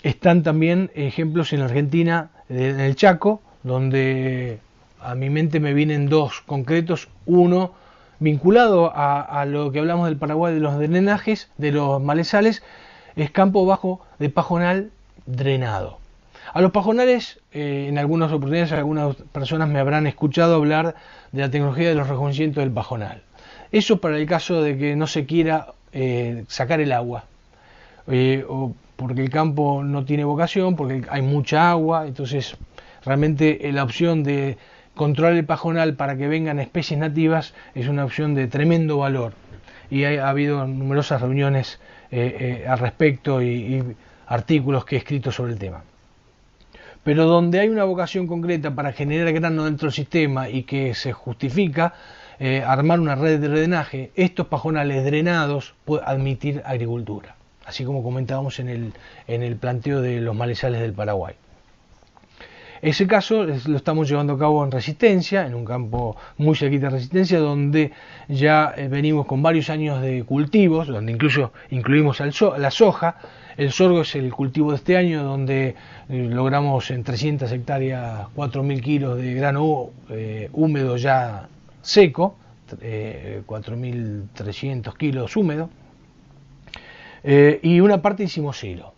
Están también ejemplos en Argentina, en el Chaco, donde a mi mente me vienen dos concretos. Uno vinculado a lo que hablamos del Paraguay, de los drenajes, de los malezales, es campo bajo de pajonal drenado. A los pajonales, en algunas oportunidades, algunas personas me habrán escuchado hablar de la tecnología de los rejuvenecimientos del pajonal. Eso para el caso de que no se quiera sacar el agua, o porque el campo no tiene vocación, porque hay mucha agua. Entonces realmente la opción de controlar el pajonal para que vengan especies nativas es una opción de tremendo valor, y ha habido numerosas reuniones al respecto y artículos que he escrito sobre el tema. Pero donde hay una vocación concreta para generar grano dentro del sistema y que se justifica armar una red de drenaje, estos pajonales drenados pueden admitir agricultura, así como comentábamos en el planteo de los malezales del Paraguay. Ese caso lo estamos llevando a cabo en Resistencia, en un campo muy cerquita de Resistencia, donde ya venimos con varios años de cultivos, donde incluso incluimos la soja. El sorgo es el cultivo de este año, donde logramos en 300 hectáreas 4.000 kilos de grano húmedo ya seco, 4.300 kilos húmedo, y una parte hicimos silo.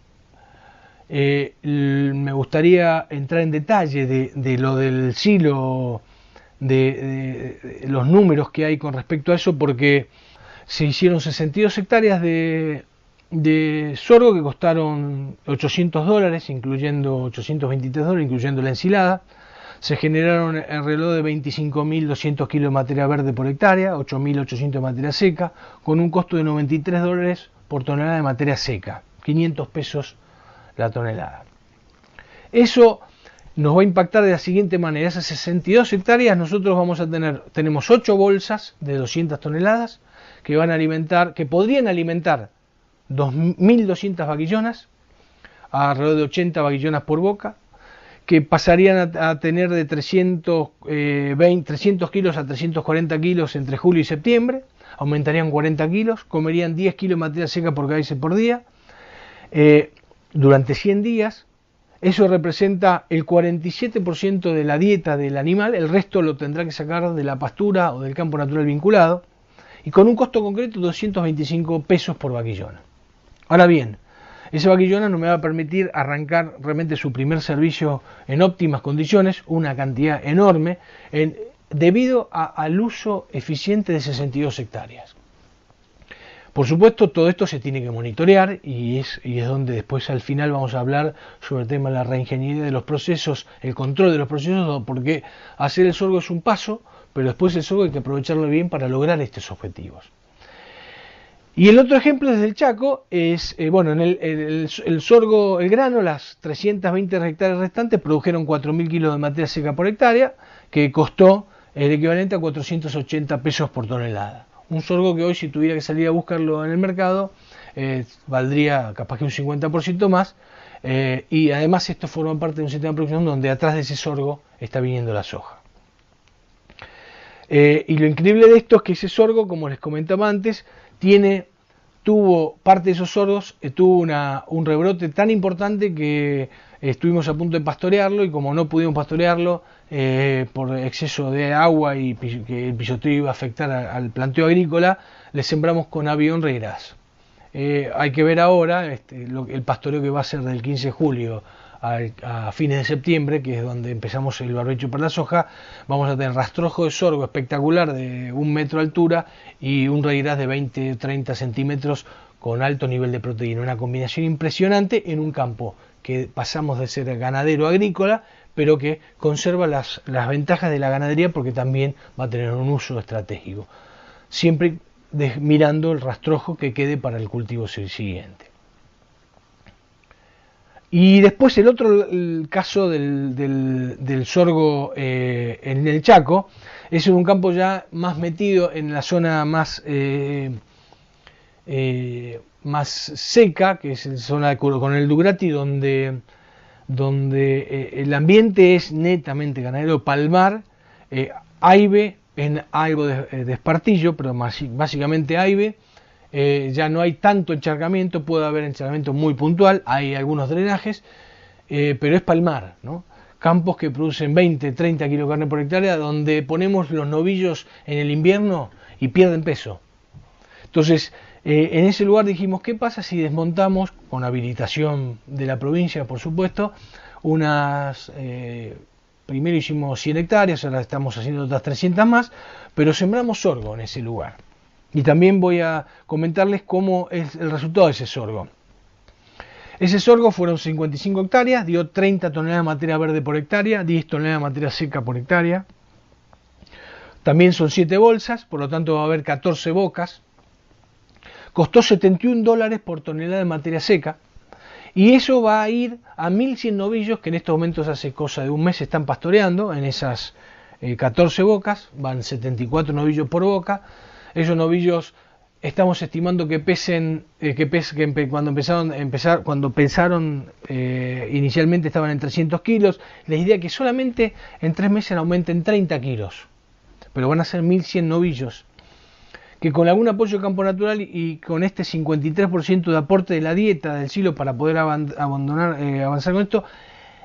Me gustaría entrar en detalle de lo del silo, de los números que hay con respecto a eso, porque se hicieron 62 hectáreas de sorgo que costaron $800, incluyendo $823, incluyendo la ensilada. Se generaron alrededor de 25.200 kilos de materia verde por hectárea, 8.800 de materia seca, con un costo de $93 por tonelada de materia seca, 500 pesos la tonelada. Eso nos va a impactar de la siguiente manera: esas 62 hectáreas nosotros tenemos 8 bolsas de 200 toneladas que van a alimentar, que podrían alimentar 2.200 vaquillonas, alrededor de 80 vaquillonas por boca, que pasarían a tener de 300 kilos a 340 kilos entre julio y septiembre, aumentarían 40 kilos, comerían 10 kilos de materia seca por cabeza por día, durante 100 días. Eso representa el 47% de la dieta del animal, el resto lo tendrá que sacar de la pastura o del campo natural vinculado, y con un costo concreto de 225 pesos por vaquillona. Ahora bien, esa vaquillona no me va a permitir arrancar realmente su primer servicio en óptimas condiciones, una cantidad enorme, debido al uso eficiente de 62 hectáreas. Por supuesto, todo esto se tiene que monitorear, y es donde después al final vamos a hablar sobre el tema de la reingeniería de los procesos, el control de los procesos, porque hacer el sorgo es un paso, pero después el sorgo hay que aprovecharlo bien para lograr estos objetivos. Y el otro ejemplo desde el Chaco es, en el sorgo, el grano, las 320 hectáreas restantes produjeron 4.000 kilos de materia seca por hectárea, que costó el equivalente a 480 pesos por tonelada. Un sorgo que hoy, si tuviera que salir a buscarlo en el mercado, valdría capaz que un 50% más, y además esto forma parte de un sistema de producción donde atrás de ese sorgo está viniendo la soja. Y lo increíble de esto es que ese sorgo, como les comentaba antes, tuvo parte de esos sorgos, tuvo un rebrote tan importante que estuvimos a punto de pastorearlo, y como no pudimos pastorearlo por exceso de agua y que el pisoteo iba a afectar al planteo agrícola, le sembramos con avión regras. Hay que ver ahora el pastoreo que va a ser del 15 de julio a fines de septiembre, que es donde empezamos el barbecho para la soja. Vamos a tener rastrojo de sorgo espectacular de 1 metro de altura y un regras de 20-30 centímetros con alto nivel de proteína. Una combinación impresionante en un campo que pasamos de ser ganadero agrícola, pero que conserva las ventajas de la ganadería, porque también va a tener un uso estratégico, siempre mirando el rastrojo que quede para el cultivo siguiente. Y después el caso del sorgo en el Chaco es en un campo ya más metido en la zona más seca, que es la zona con el Dugrati, donde el ambiente es netamente ganadero palmar, aibe, en algo de espartillo, pero básicamente aibe, ya no hay tanto encharcamiento, puede haber encharcamiento muy puntual, hay algunos drenajes, pero es palmar, ¿no? Campos que producen 20, 30 kilos de carne por hectárea, donde ponemos los novillos en el invierno y pierden peso. Entonces, en ese lugar dijimos, ¿qué pasa si desmontamos, con habilitación de la provincia, por supuesto, primero hicimos 100 hectáreas, ahora estamos haciendo otras 300 más, pero sembramos sorgo en ese lugar. Y también voy a comentarles cómo es el resultado de ese sorgo. Ese sorgo fueron 55 hectáreas, dio 30 toneladas de materia verde por hectárea, 10 toneladas de materia seca por hectárea. También son 7 bolsas, por lo tanto va a haber 14 bocas. Costó $71 por tonelada de materia seca. Y eso va a ir a 1.100 novillos que en estos momentos hace cosa de un mes están pastoreando en esas 14 bocas. Van 74 novillos por boca. Esos novillos estamos estimando que pesen, cuando pensaron inicialmente estaban en 300 kilos. La idea es que solamente en 3 meses aumenten 30 kilos. Pero van a ser 1.100 novillos. Que con algún apoyo de Campo Natural y con este 53% de aporte de la dieta del silo para poder avanzar con esto,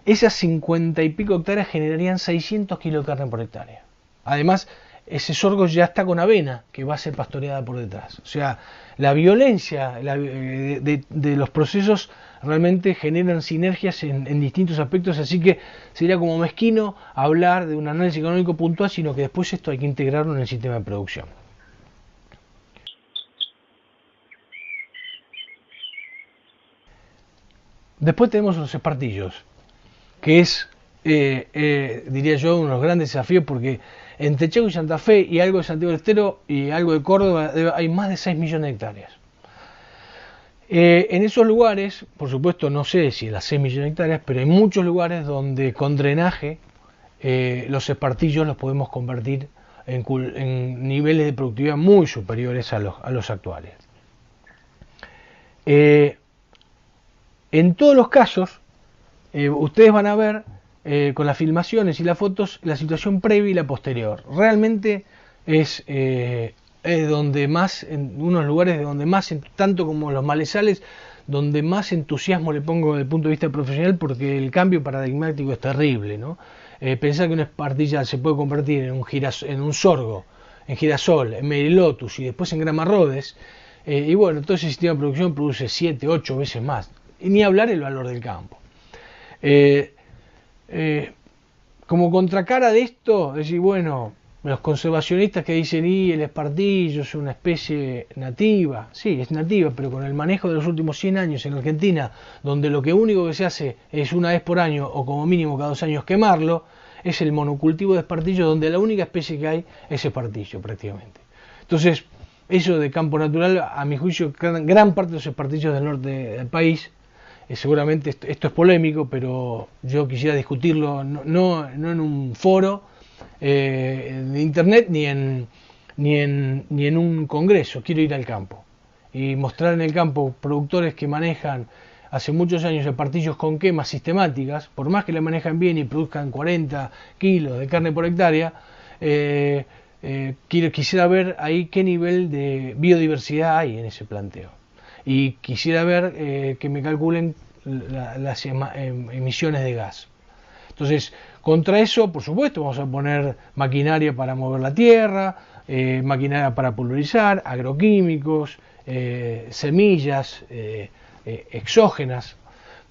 esas 50 y pico hectáreas generarían 600 kilos de carne por hectárea. Además, ese sorgo ya está con avena, que va a ser pastoreada por detrás. O sea, la violencia de los procesos realmente generan sinergias en distintos aspectos, así que sería como mezquino hablar de un análisis económico puntual, sino que después esto hay que integrarlo en el sistema de producción. Después tenemos los espartillos, que es, diría yo, uno de los grandes desafíos, porque entre Chaco y Santa Fe y algo de Santiago del Estero y algo de Córdoba hay más de 6 millones de hectáreas. En esos lugares, por supuesto, no sé si las 6 millones de hectáreas, pero hay muchos lugares donde con drenaje los espartillos los podemos convertir en niveles de productividad muy superiores a los actuales. En todos los casos, ustedes van a ver con las filmaciones y las fotos la situación previa y la posterior. Realmente es donde más, en unos lugares de donde más, tanto como los malezales, donde más entusiasmo le pongo desde el punto de vista profesional, porque el cambio paradigmático es terrible, ¿no? Pensar que una espartilla se puede convertir en un sorgo, en girasol, en merilotus y después en gramarrodes, y bueno, todo ese sistema de producción produce 7, 8 veces más. Y ni hablar el valor del campo. Como contracara de esto, decir, bueno, los conservacionistas que dicen, y el espartillo es una especie nativa, sí, es nativa, pero con el manejo de los últimos 100 años en Argentina, donde lo único que se hace es una vez por año, o como mínimo cada 2 años quemarlo, es el monocultivo de espartillo, donde la única especie que hay es espartillo prácticamente. Entonces, eso de campo natural, a mi juicio, gran parte de los espartillos del norte del país, seguramente esto es polémico, pero yo quisiera discutirlo no en un foro de internet ni en un congreso. Quiero ir al campo y mostrar en el campo productores que manejan hace muchos años espartillos con quemas sistemáticas, por más que la manejan bien y produzcan 40 kilos de carne por hectárea. Quisiera ver ahí qué nivel de biodiversidad hay en ese planteo. Y quisiera ver que me calculen las emisiones de gas. Entonces, contra eso, por supuesto, vamos a poner maquinaria para mover la tierra, maquinaria para pulverizar, agroquímicos, semillas exógenas,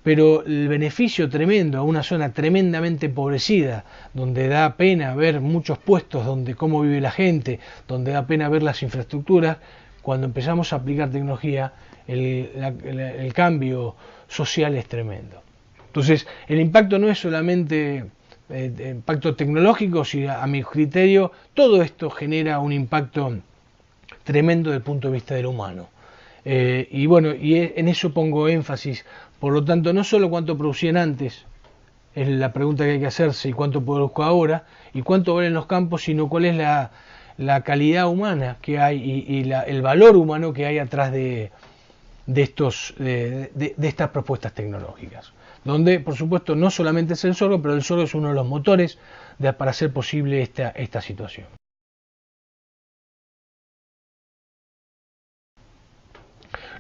pero el beneficio tremendo a una zona tremendamente empobrecida, donde da pena ver muchos puestos, donde cómo vive la gente, donde da pena ver las infraestructuras, cuando empezamos a aplicar tecnología, el cambio social es tremendo. Entonces, el impacto no es solamente impacto tecnológico, sino a mi criterio, todo esto genera un impacto tremendo desde el punto de vista del humano. Y bueno, en eso pongo énfasis. Por lo tanto, no solo cuánto producían antes, es la pregunta que hay que hacerse, y cuánto produzco ahora, y cuánto valen los campos, sino cuál es la calidad humana que hay y el valor humano que hay atrás de estas propuestas tecnológicas. Donde, por supuesto, no solamente es el sorgo, pero el sorgo es uno de los motores para hacer posible esta situación.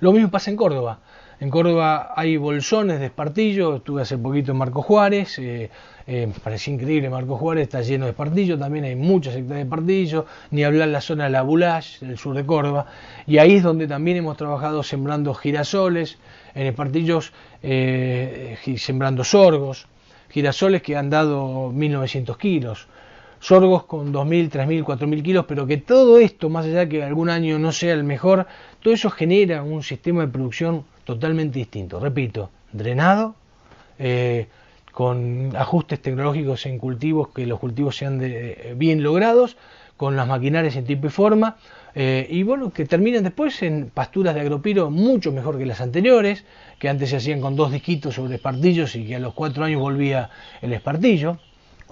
Lo mismo pasa en Córdoba. En Córdoba hay bolsones de espartillo. Estuve hace poquito en Marcos Juárez. Me pareció increíble. Marcos Juárez está lleno de espartillo. También hay muchas hectáreas de espartillo. Ni hablar la zona de la Bulache, del sur de Córdoba. Y ahí es donde también hemos trabajado sembrando girasoles. En espartillos sembrando sorgos. Girasoles que han dado 1900 kilos. Sorgos con 2.000, 3.000, 4.000 kilos, pero que todo esto, más allá de que algún año no sea el mejor, todo eso genera un sistema de producción totalmente distinto. Repito, drenado, con ajustes tecnológicos en cultivos, que los cultivos sean bien logrados, con las maquinarias en tipo y forma, y bueno, que terminen después en pasturas de agropiro mucho mejor que las anteriores, que antes se hacían con 2 disquitos sobre espartillos y que a los 4 años volvía el espartillo.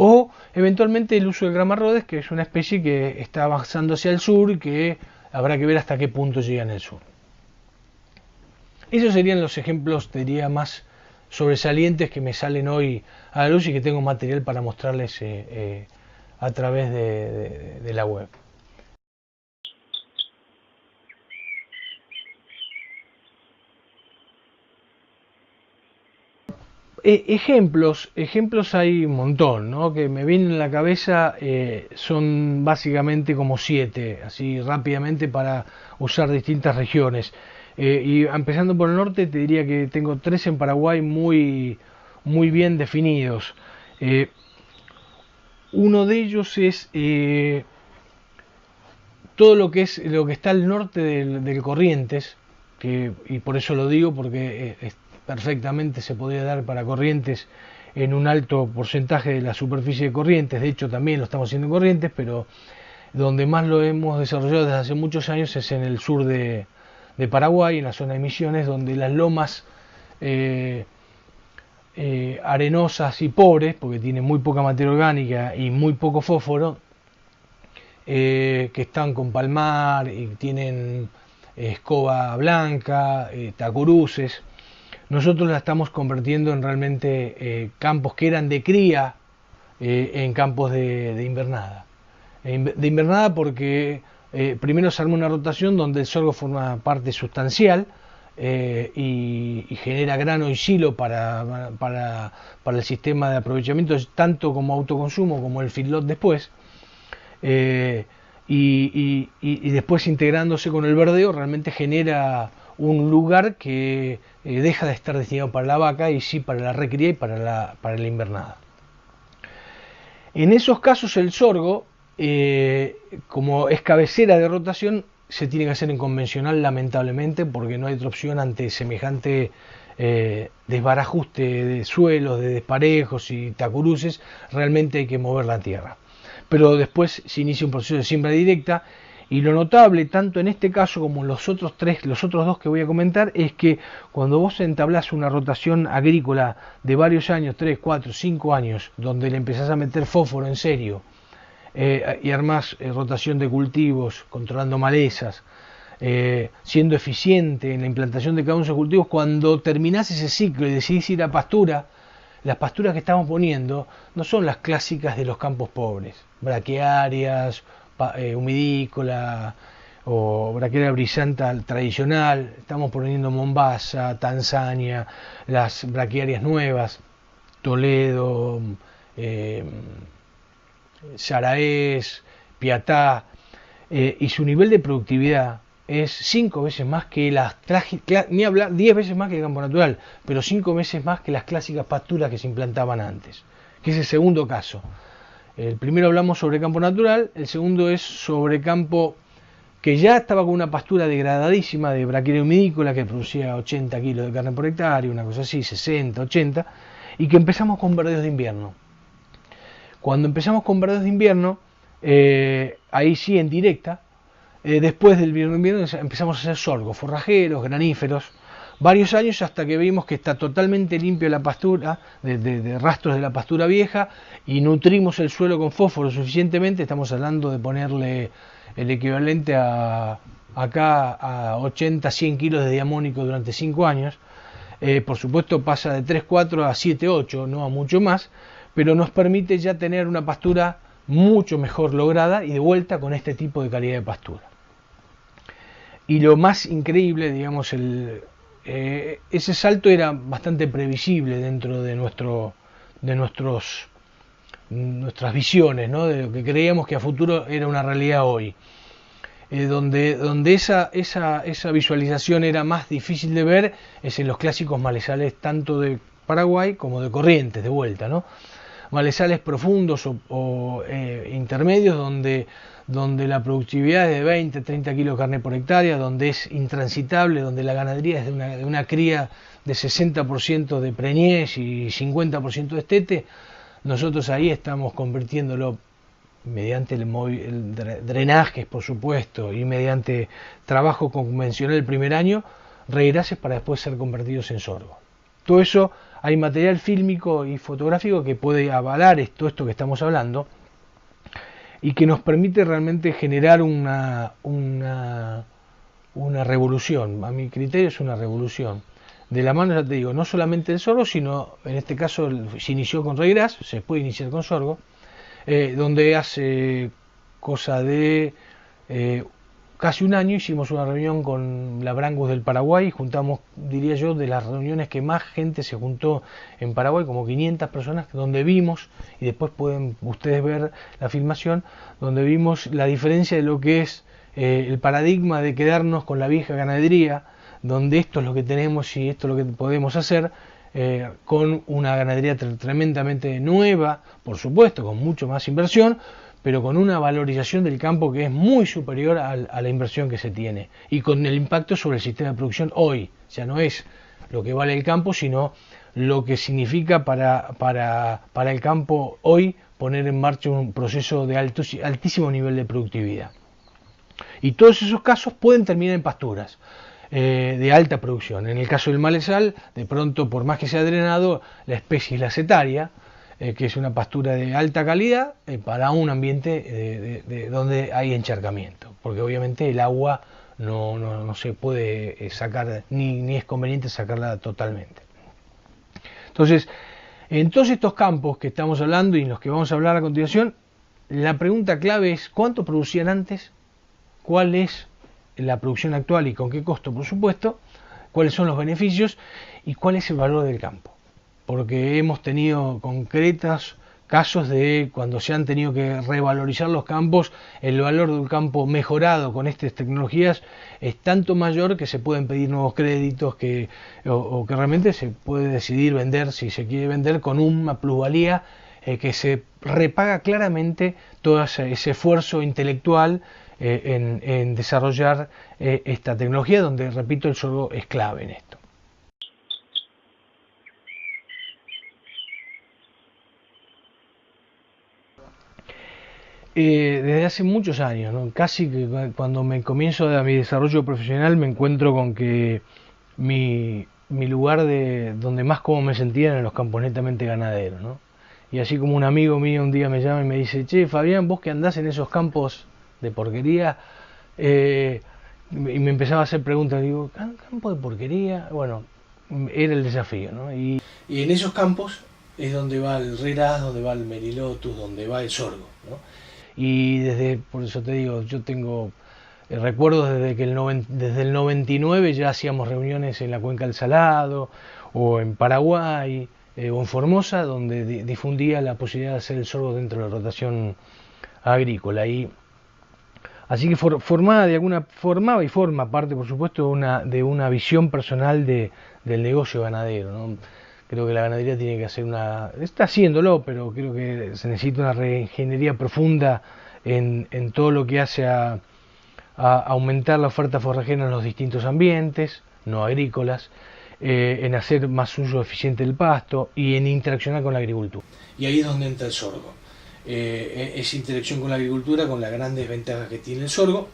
O eventualmente el uso de Gramarrodes, que es una especie que está avanzando hacia el sur y que habrá que ver hasta qué punto llega en el sur. Esos serían los ejemplos, te diría, más sobresalientes que me salen hoy a la luz y que tengo material para mostrarles a través de la web. Ejemplos hay un montón, ¿no? Que me vienen a la cabeza, son básicamente como 7, así rápidamente para usar distintas regiones. Y empezando por el norte, te diría que tengo 3 en Paraguay muy bien definidos. Uno de ellos es todo lo que está al norte del Corrientes, y por eso lo digo, porque perfectamente se podría dar para Corrientes en un alto porcentaje de la superficie de Corrientes. De hecho también lo estamos haciendo en Corrientes, pero donde más lo hemos desarrollado desde hace muchos años es en el sur de Paraguay, en la zona de Misiones, donde las lomas arenosas y pobres, porque tienen muy poca materia orgánica y muy poco fósforo, que están con palmar y tienen escoba blanca, tacuruces. Nosotros la estamos convirtiendo en realmente campos que eran de cría en campos de invernada. De invernada porque primero se arma una rotación donde el sorgo forma parte sustancial y genera grano y silo para el sistema de aprovechamiento, tanto como autoconsumo como el feedlot después. Y después integrándose con el verdeo realmente genera un lugar que deja de estar destinado para la vaca y sí para la recría y para la invernada. En esos casos el sorgo, como es cabecera de rotación, se tiene que hacer en convencional, lamentablemente, porque no hay otra opción ante semejante desbarajuste de suelos, de desparejos y tacuruces. Realmente hay que mover la tierra. Pero después se inicia un proceso de siembra directa, y lo notable, tanto en este caso como en los otros 2 que voy a comentar, es que cuando vos entablás una rotación agrícola de varios años, 3, 4, 5 años, donde le empezás a meter fósforo en serio, y armás rotación de cultivos, controlando malezas, siendo eficiente en la implantación de cada uno de esos cultivos, cuando terminás ese ciclo y decidís ir a pastura, las pasturas que estamos poniendo no son las clásicas de los campos pobres, braquiarias, humidícola o braquiaria brisanta tradicional. Estamos poniendo Mombasa, Tanzania, las braquiarias nuevas, Toledo, Saraes, Piatá, y su nivel de productividad es 5 veces más que ni hablar, 10 veces más que el campo natural, pero 5 veces más que las clásicas pasturas que se implantaban antes, que es el segundo caso. El primero hablamos sobre campo natural, el segundo es sobre campo que ya estaba con una pastura degradadísima de braquiaria humidícola que producía 80 kilos de carne por hectárea, una cosa así, 60, 80, y que empezamos con verdeos de invierno. Cuando empezamos con verdeos de invierno, ahí sí en directa, después del invierno empezamos a hacer sorgo, forrajeros, graníferos, varios años hasta que vimos que está totalmente limpio la pastura, de rastros de la pastura vieja, y nutrimos el suelo con fósforo suficientemente. Estamos hablando de ponerle el equivalente acá a 80, 100 kilos de diamónico durante 5 años. Por supuesto pasa de 3, 4 a 7, 8, no a mucho más, pero nos permite ya tener una pastura mucho mejor lograda y de vuelta con este tipo de calidad de pastura. Y lo más increíble, digamos, ese salto era bastante previsible dentro de nuestras visiones, ¿no? De lo que creíamos que a futuro era una realidad hoy. Donde esa visualización era más difícil de ver es en los clásicos malezales tanto de Paraguay como de Corrientes, de vuelta, ¿no? Malezales profundos o intermedios donde la productividad es de 20, 30 kilos de carne por hectárea, donde es intransitable, donde la ganadería es de una cría de 60% de preñez y 50% de estete. Nosotros ahí estamos convirtiéndolo mediante el drenajes, por supuesto, y mediante trabajo convencional el primer año, regrases para después ser convertidos en sorgo. Todo eso, hay material fílmico y fotográfico que puede avalar esto que estamos hablando y que nos permite realmente generar una revolución. A mi criterio es una revolución. De la mano, ya te digo, no solamente el sorgo, sino en este caso se inició con regras, se puede iniciar con sorgo, donde hace cosa de casi un año hicimos una reunión con la Brangus del Paraguay, juntamos, diría yo, de las reuniones que más gente se juntó en Paraguay, como 500 personas, donde vimos, y después pueden ustedes ver la filmación, donde vimos la diferencia de lo que es el paradigma de quedarnos con la vieja ganadería, donde esto es lo que tenemos y esto es lo que podemos hacer, con una ganadería tremendamente nueva, por supuesto, con mucho más inversión, pero con una valorización del campo que es muy superior a la inversión que se tiene y con el impacto sobre el sistema de producción hoy. Ya no es lo que vale el campo, sino lo que significa para el campo hoy poner en marcha un proceso de altísimo nivel de productividad. Y todos esos casos pueden terminar en pasturas de alta producción. En el caso del malezal, de pronto, por más que sea drenado, la especie es la setaria, que es una pastura de alta calidad para un ambiente donde hay encharcamiento, porque obviamente el agua no se puede sacar, ni es conveniente sacarla totalmente. Entonces, en todos estos campos que estamos hablando y en los que vamos a hablar a continuación, la pregunta clave es ¿cuánto producían antes? ¿Cuál es la producción actual y con qué costo, por supuesto? ¿Cuáles son los beneficios? ¿Y cuál es el valor del campo? Porque hemos tenido concretos casos de cuando se han tenido que revalorizar los campos, el valor de un campo mejorado con estas tecnologías es tanto mayor que se pueden pedir nuevos créditos o que realmente se puede decidir vender, si se quiere vender, con una plusvalía que se repaga claramente todo ese esfuerzo intelectual en desarrollar esta tecnología, donde, repito, el sorgo es clave en esto. Desde hace muchos años, ¿no? Casi que cuando me comienzo a mi desarrollo profesional me encuentro con que mi lugar de donde más cómodo me sentía era en los campos netamente ganaderos, ¿no? Y así como un amigo mío un día me llama y me dice, che, Fabián, vos que andás en esos campos de porquería, y me empezaba a hacer preguntas, digo, ¿campo de porquería? Bueno, era el desafío, ¿no? Y en esos campos es donde va el reras, donde va el melilotus, donde va el sorgo, ¿no? Y por eso te digo, yo tengo recuerdos desde el 99 ya hacíamos reuniones en la Cuenca del Salado, o en Paraguay, o en Formosa, donde difundía la posibilidad de hacer el sorgo dentro de la rotación agrícola. Así que formaba y forma parte, por supuesto, de una visión personal del negocio ganadero, ¿no? Creo que la ganadería tiene que hacer está haciéndolo, pero creo que se necesita una reingeniería profunda en todo lo que hace a aumentar la oferta forrajera en los distintos ambientes, no agrícolas, en hacer más uso eficiente del pasto y en interaccionar con la agricultura. Y ahí es donde entra el sorgo. Esa interacción con la agricultura, con las grandes ventajas que tiene el sorgo,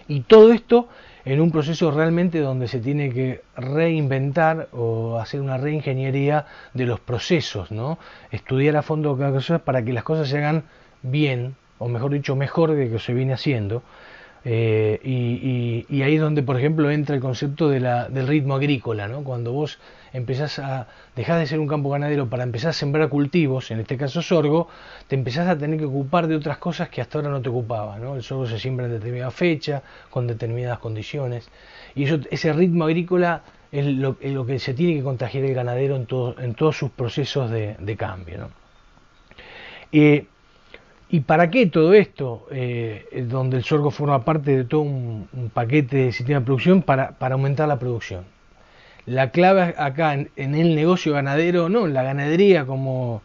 y todo esto en un proceso realmente donde se tiene que reinventar o hacer una reingeniería de los procesos, ¿no? Estudiar a fondo cada cosa para que las cosas se hagan bien, o mejor dicho, mejor de lo que se viene haciendo, Y ahí es donde, por ejemplo, entra el concepto del ritmo agrícola, ¿no? Cuando vos empezás a dejar de ser un campo ganadero para empezar a sembrar cultivos, en este caso sorgo, te empezás a tener que ocupar de otras cosas que hasta ahora no te ocupabas, ¿no? El sorgo se siembra en determinada fecha, con determinadas condiciones, y eso, ese ritmo agrícola es lo que se tiene que contagiar el ganadero en todos sus procesos de cambio, ¿no? ¿Y para qué todo esto? Donde el sorgo forma parte de todo un paquete de sistema de producción para aumentar la producción. La clave acá en el negocio ganadero, no en la ganadería como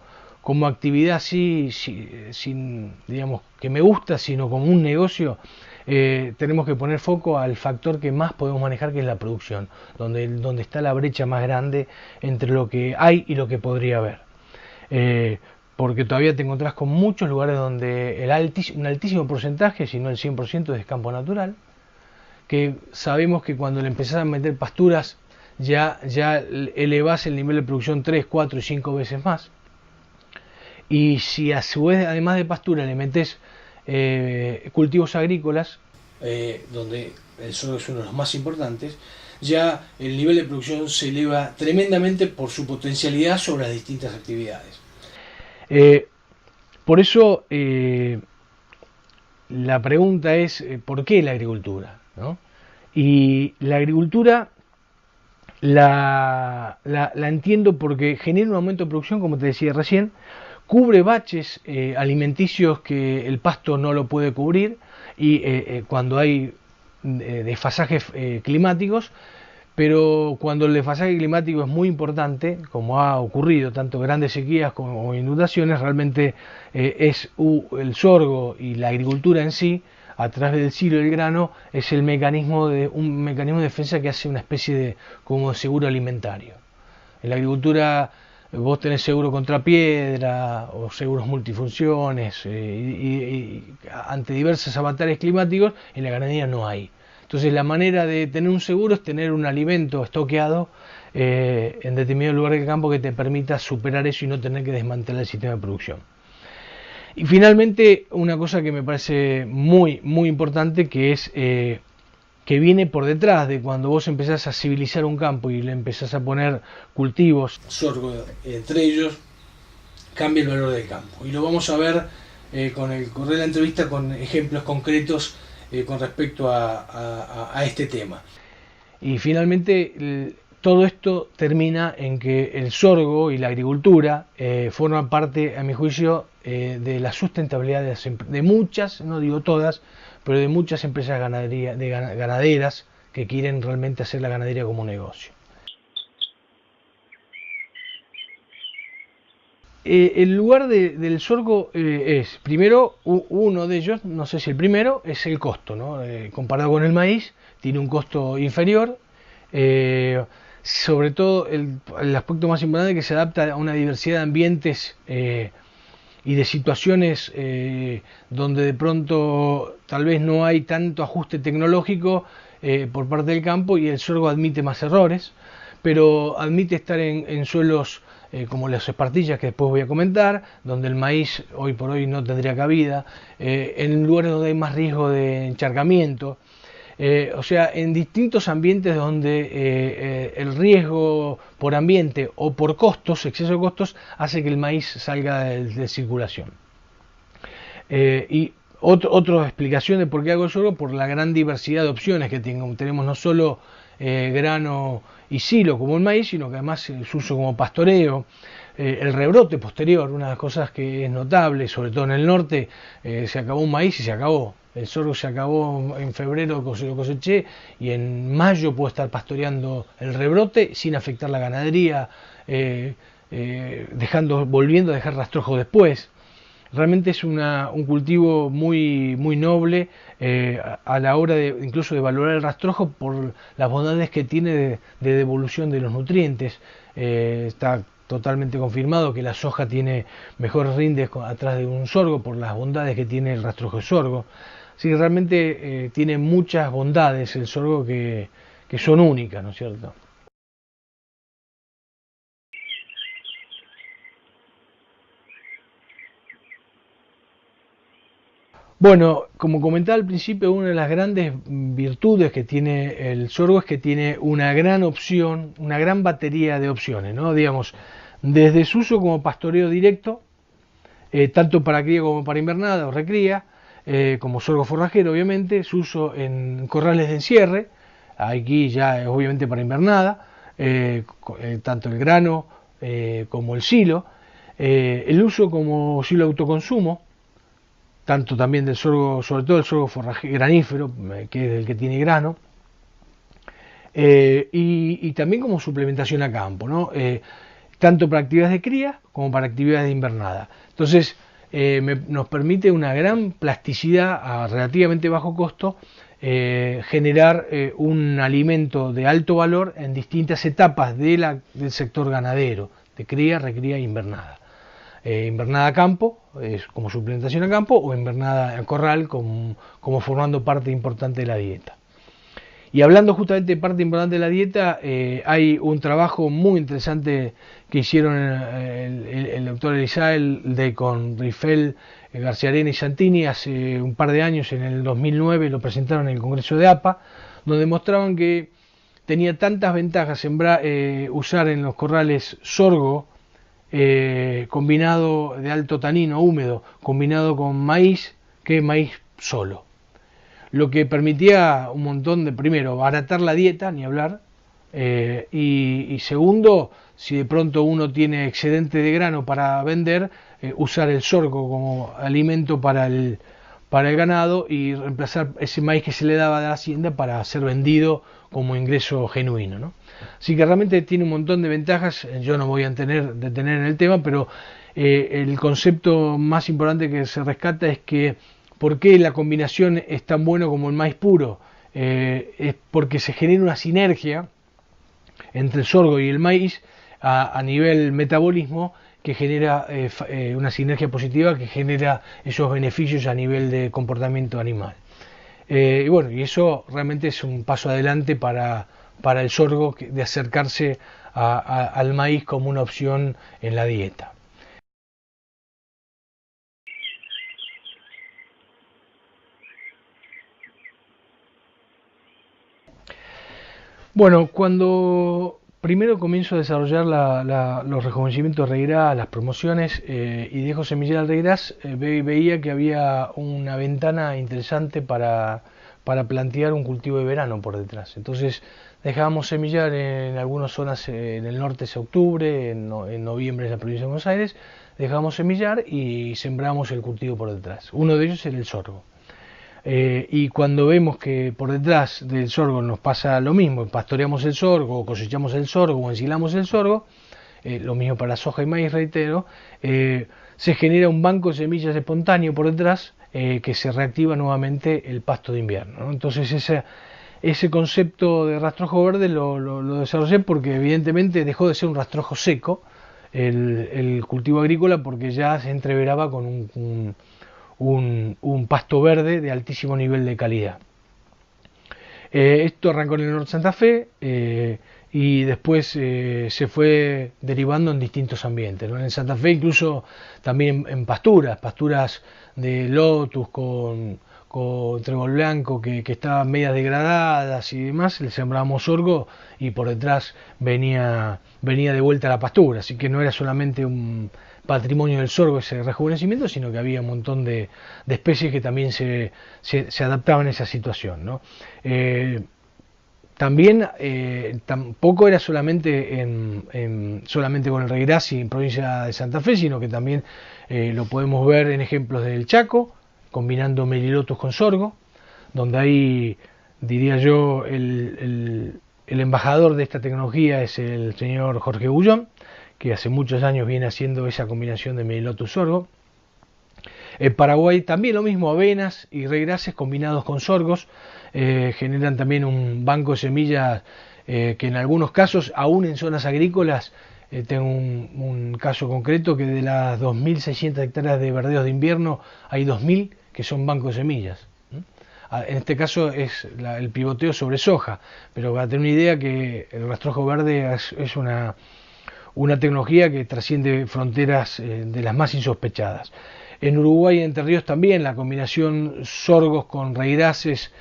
actividad sin, digamos, que me gusta, sino como un negocio, tenemos que poner foco al factor que más podemos manejar, que es la producción, donde está la brecha más grande entre lo que hay y lo que podría haber. Eh, Porque todavía te encontrás con muchos lugares donde un altísimo porcentaje, si no el 100%, es campo natural, que sabemos que cuando le empezás a meter pasturas ya elevás el nivel de producción 3 4 y 5 veces más. Y si a su vez, además de pastura, le metes cultivos agrícolas, donde el sorgo es uno de los más importantes, ya el nivel de producción se eleva tremendamente por su potencialidad sobre las distintas actividades. Eh, por eso la pregunta es, ¿por qué la agricultura? ¿No? Y la agricultura la entiendo porque genera un aumento de producción, como te decía recién, cubre baches alimenticios que el pasto no lo puede cubrir, y cuando hay desfasajes climáticos, pero cuando el desfasaje climático es muy importante, como ha ocurrido, tanto grandes sequías como inundaciones, realmente el sorgo y la agricultura en sí, a través del silo del grano, es un mecanismo de defensa que hace una especie de como seguro alimentario. En la agricultura vos tenés seguro contra piedra o seguros multifunciones, ante diversos avatares climáticos. En la ganadería no hay. Entonces la manera de tener un seguro es tener un alimento estoqueado en determinado lugar del campo que te permita superar eso y no tener que desmantelar el sistema de producción. Y finalmente, una cosa que me parece muy importante, que es que viene por detrás de cuando vos empezás a civilizar un campo y le empezás a poner cultivos, sorgo entre ellos, cambia el valor del campo. Y lo vamos a ver con el correr de la entrevista con ejemplos concretos con respecto a este tema. Y finalmente todo esto termina en que el sorgo y la agricultura forman parte, a mi juicio, de la sustentabilidad de muchas, no digo todas, pero de muchas empresas ganaderas que quieren realmente hacer la ganadería como un negocio. El lugar del sorgo es, primero, uno de ellos, no sé si el primero, es el costo, ¿no? Comparado con el maíz, tiene un costo inferior. Sobre todo el aspecto más importante es que se adapta a una diversidad de ambientes y de situaciones donde de pronto tal vez no hay tanto ajuste tecnológico por parte del campo, y el sorgo admite más errores, pero admite estar en suelos como las espartillas, que después voy a comentar, donde el maíz hoy por hoy no tendría cabida, en lugares donde hay más riesgo de encharcamiento. O sea, en distintos ambientes donde el riesgo por ambiente o por costos, exceso de costos, hace que el maíz salga de circulación. Y otra explicación de por qué hago sorgo, por la gran diversidad de opciones que tenemos, no solo grano y silo como el maíz, sino que además su uso como pastoreo, el rebrote posterior, una de las cosas que es notable, sobre todo en el norte, se acabó un maíz y se acabó. El sorgo se acabó en febrero, lo coseché, y en mayo puedo estar pastoreando el rebrote sin afectar la ganadería, volviendo a dejar rastrojo después. Realmente es un cultivo muy noble a la hora incluso de valorar el rastrojo por las bondades que tiene de devolución de los nutrientes. Está totalmente confirmado que la soja tiene mejores rindes atrás de un sorgo por las bondades que tiene el rastrojo de sorgo. Así que realmente tiene muchas bondades el sorgo que son únicas, ¿no es cierto? Bueno, como comentaba al principio, una de las grandes virtudes que tiene el sorgo es que tiene una gran opción, una gran batería de opciones, ¿no? Digamos, desde su uso como pastoreo directo, tanto para cría como para invernada o recría, como sorgo forrajero obviamente, su uso en corrales de encierre, aquí ya es obviamente para invernada, tanto el grano como el silo, el uso como silo de autoconsumo, tanto también del sorgo, sobre todo el sorgo granífero, que es el que tiene grano, y también como suplementación a campo, ¿no? Tanto para actividades de cría como para actividades de invernada. Entonces, nos permite una gran plasticidad a relativamente bajo costo, generar un alimento de alto valor en distintas etapas del sector ganadero, de cría, recría e invernada. Invernada a campo, como suplementación a campo, o invernada a corral como formando parte importante de la dieta. Y hablando justamente de parte importante de la dieta, hay un trabajo muy interesante que hicieron el doctor Elizael con Rifel, García Arena y Santini hace un par de años, en el 2009, lo presentaron en el Congreso de APA, donde mostraban que tenía tantas ventajas usar en los corrales sorgo, combinado de alto tanino húmedo, combinado con maíz, que maíz solo. Lo que permitía un montón de, primero, abaratar la dieta, ni hablar, y segundo, si de pronto uno tiene excedente de grano para vender, usar el sorgo como alimento para el ganado y reemplazar ese maíz que se le daba de la hacienda para ser vendido como ingreso genuino, ¿no? Así que realmente tiene un montón de ventajas. Yo no voy a detener en el tema, pero el concepto más importante que se rescata es que ¿por qué la combinación es tan bueno como el maíz puro? Es porque se genera una sinergia entre el sorgo y el maíz a nivel metabolismo, que genera una sinergia positiva que genera esos beneficios a nivel de comportamiento animal. Y bueno, y eso realmente es un paso adelante para el sorgo, de acercarse al maíz como una opción en la dieta. Bueno, cuando primero comienzo a desarrollar los rejuvenecimientos de Reigras, las promociones, y dejo semillar al Reigras, veía que había una ventana interesante para plantear un cultivo de verano por detrás. Entonces dejábamos semillar en algunas zonas, en el norte es octubre, en noviembre en la provincia de Buenos Aires, dejábamos semillar y sembramos el cultivo por detrás. Uno de ellos era el sorgo. Y cuando vemos que por detrás del sorgo nos pasa lo mismo, pastoreamos el sorgo, cosechamos el sorgo o ensilamos el sorgo, lo mismo para soja y maíz, reitero, se genera un banco de semillas espontáneo por detrás, que se reactiva nuevamente el pasto de invierno, ¿no? Entonces ese concepto de rastrojo verde lo desarrollé porque evidentemente dejó de ser un rastrojo seco el cultivo agrícola, porque ya se entreveraba con un pasto verde de altísimo nivel de calidad. Esto arrancó en el norte de Santa Fe, y después se fue derivando en distintos ambientes, ¿no? En Santa Fe incluso también en pasturas de lotus con trébol blanco que estaban medias degradadas y demás, le sembrábamos sorgo y por detrás venía de vuelta la pastura, así que no era solamente un patrimonio del sorgo ese rejuvenecimiento, sino que había un montón de especies que también se adaptaban a esa situación, ¿no? También tampoco era solamente solamente con el Regrassi en provincia de Santa Fe, sino que también lo podemos ver en ejemplos del Chaco, combinando Melilotus con sorgo, donde ahí, diría yo, el embajador de esta tecnología es el señor Jorge Bullón, que hace muchos años viene haciendo esa combinación de Melilotus sorgo. En Paraguay también lo mismo, avenas y regrases combinados con sorgos, generan también un banco de semillas que en algunos casos, aún en zonas agrícolas, tengo un caso concreto que de las 2.600 hectáreas de verdeos de invierno hay 2.000 que son bancos de semillas. En este caso es el pivoteo sobre soja, pero para tener una idea que el rastrojo verde es una tecnología que trasciende fronteras de las más insospechadas. En Uruguay y Entre Ríos también la combinación sorgos con raíces,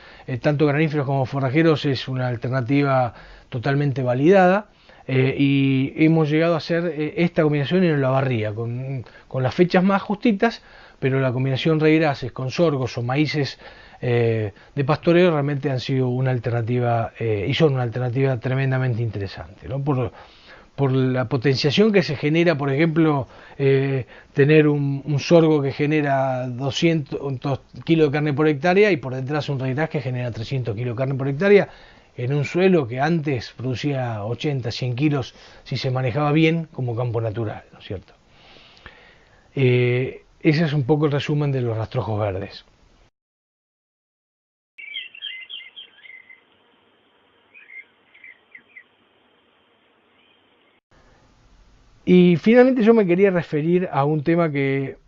tanto graníferos como forrajeros, es una alternativa totalmente validada. Y hemos llegado a hacer esta combinación en Olavarría, con las fechas más justitas, pero la combinación raíces con sorgos o maíces de pastoreo realmente han sido una alternativa y son una alternativa tremendamente interesante, ¿no? Por la potenciación que se genera, por ejemplo, tener un sorgo que genera 200 kilos de carne por hectárea y por detrás un raíz que genera 300 kilos de carne por hectárea, en un suelo que antes producía 80, 100 kilos si se manejaba bien como campo natural, ¿no es cierto? Ese es un poco el resumen de los rastrojos verdes. Y finalmente yo me quería referir a un tema que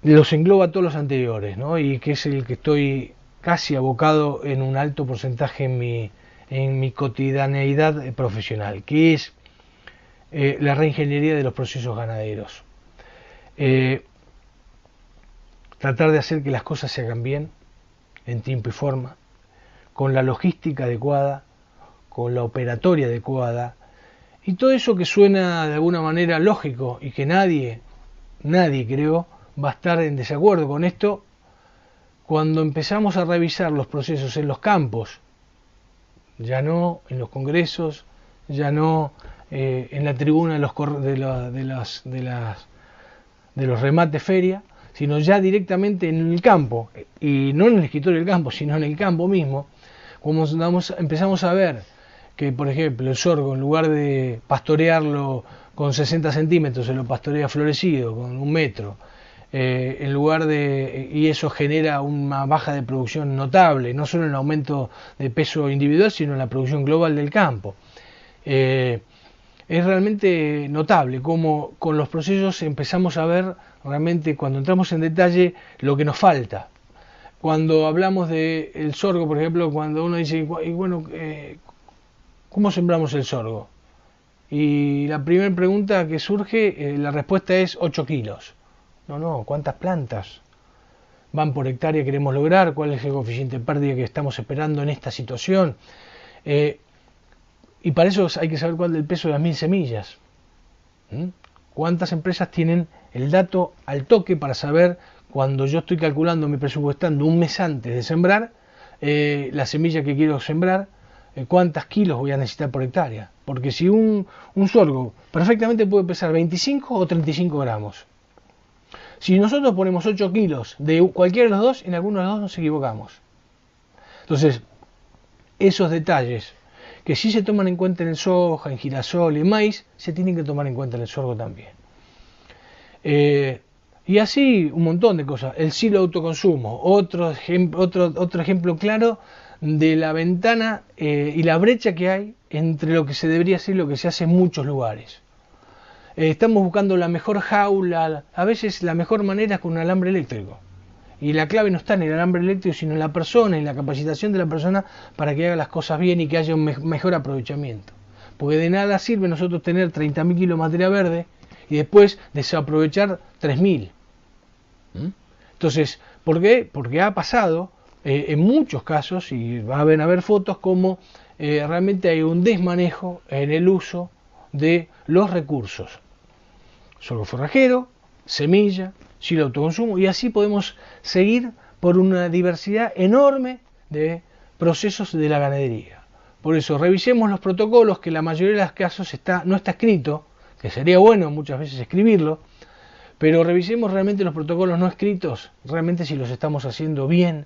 los engloba a todos los anteriores, ¿no? Y que es el que estoy casi abocado en un alto porcentaje en mi cotidianeidad profesional, que es la reingeniería de los procesos ganaderos. Tratar de hacer que las cosas se hagan bien, en tiempo y forma, con la logística adecuada, con la operatoria adecuada, y todo eso que suena de alguna manera lógico y que nadie creo va a estar en desacuerdo con esto, cuando empezamos a revisar los procesos en los campos, ya no en los congresos, ya no en la tribuna de los remates feria, sino ya directamente en el campo, y no en el escritorio del campo, sino en el campo mismo, como empezamos a ver que, por ejemplo, el sorgo, en lugar de pastorearlo con 60 centímetros, se lo pastorea florecido, con 1 metro, en lugar de, y eso genera una baja de producción notable, no solo en el aumento de peso individual, sino en la producción global del campo. Es realmente notable cómo con los procesos empezamos a ver realmente, cuando entramos en detalle, lo que nos falta. Cuando hablamos del sorgo, por ejemplo, cuando uno dice, y bueno, ¿cómo sembramos el sorgo? Y la primera pregunta que surge, la respuesta es 8 kilos. No, ¿cuántas plantas van por hectárea queremos lograr? ¿Cuál es el coeficiente de pérdida que estamos esperando en esta situación? Y para eso hay que saber cuál es el peso de las 1000 semillas. ¿Cuántas empresas tienen el dato al toque para saber, cuando yo estoy calculando, mi presupuestando un mes antes de sembrar, la semilla que quiero sembrar, cuántas kilos voy a necesitar por hectárea? Porque si un sorgo perfectamente puede pesar 25 o 35 gramos. Si nosotros ponemos 8 kilos de cualquiera de los dos, en alguno de los dos nos equivocamos. Entonces, esos detalles que sí se toman en cuenta en el soja, en girasol y en maíz, se tienen que tomar en cuenta en el sorgo también. Y así un montón de cosas. El silo de autoconsumo, otro ejemplo claro de la ventana y la brecha que hay entre lo que se debería hacer y lo que se hace en muchos lugares. Estamos buscando la mejor jaula, a veces la mejor manera es con un alambre eléctrico. Y la clave no está en el alambre eléctrico, sino en la persona, en la capacitación de la persona para que haga las cosas bien y que haya un mejor aprovechamiento. Porque de nada sirve nosotros tener 30.000 kilos de materia verde y después desaprovechar 3.000. Entonces, ¿por qué? Porque ha pasado en muchos casos, y va a haber fotos, como realmente hay un desmanejo en el uso de los recursos. Sorgo forrajero, semilla, silo de autoconsumo, y así podemos seguir por una diversidad enorme de procesos de la ganadería. Por eso revisemos los protocolos, que en la mayoría de los casos no está escrito, que sería bueno muchas veces escribirlo, pero revisemos realmente los protocolos no escritos, realmente si los estamos haciendo bien,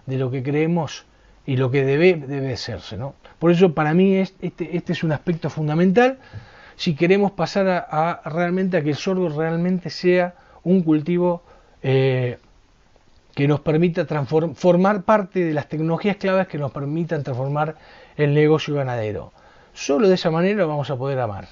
de lo que creemos y lo que debe hacerse, ¿no? Por eso para mí este es un aspecto fundamental si queremos pasar realmente a que el sorgo realmente sea un cultivo que nos permita formar parte de las tecnologías claves que nos permitan transformar el negocio ganadero. Solo de esa manera vamos a poder amar.